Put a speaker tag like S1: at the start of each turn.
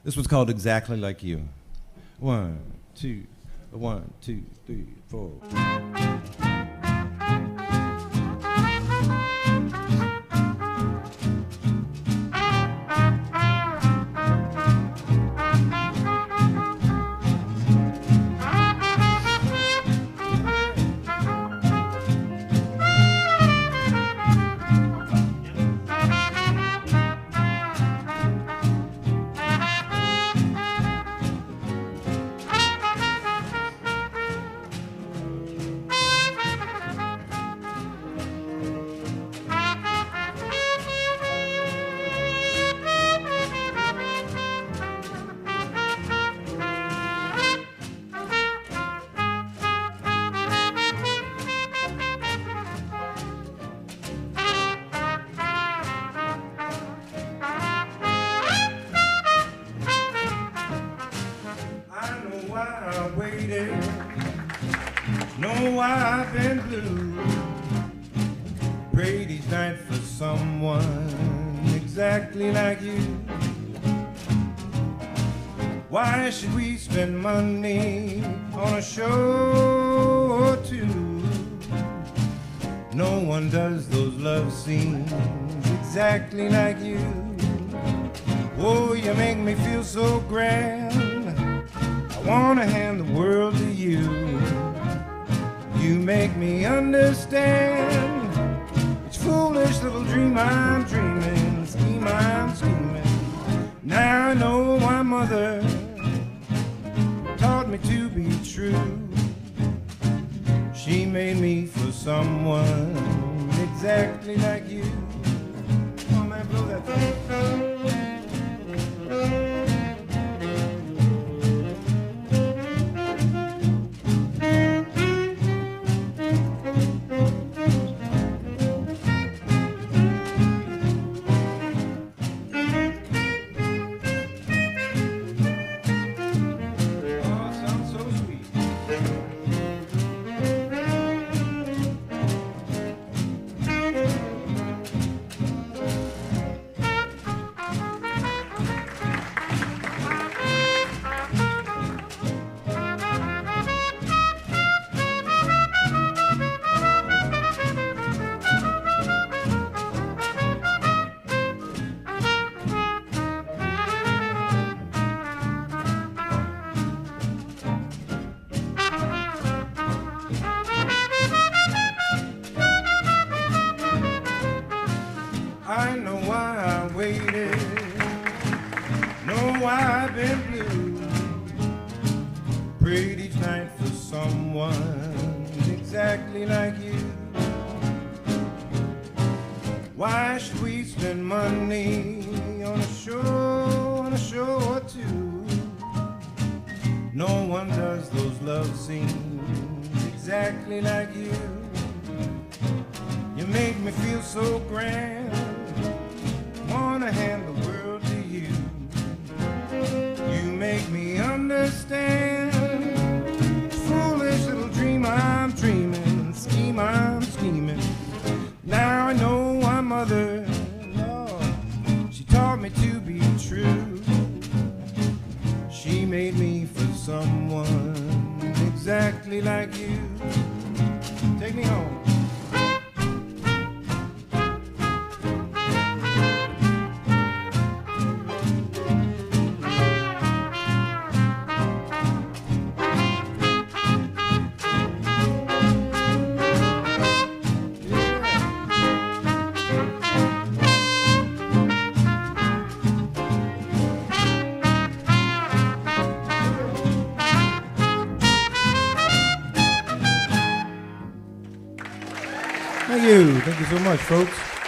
S1: This one's called Exactly Like You. 1, 2, 1, 2, 3, 4. Know why I've been blue. Prayed each night for someone exactly like you. Why should we spend money on a show or two? No one does those love scenes exactly like you. Oh, you make me feel so grand. I wanna hand the world to you. You make me understand each foolish little dream I'm dreaming, scheme I'm scheming. Now I know my mother taught me to be true. She made me for someone exactly like you. Come on, man, blow that thing. I know why I waited, know why I've been blue. Prayed each night for someone exactly like you. Why should we spend money on a show or two? No one does those love scenes exactly like you. You make me feel so grand. Wanna hand the world to you. You make me understand foolish little dream I'm dreaming, scheme I'm scheming. Now I know my mother, Lord, she taught me to be true. She made me for someone exactly like you. Take me home. Thank you so much, folks.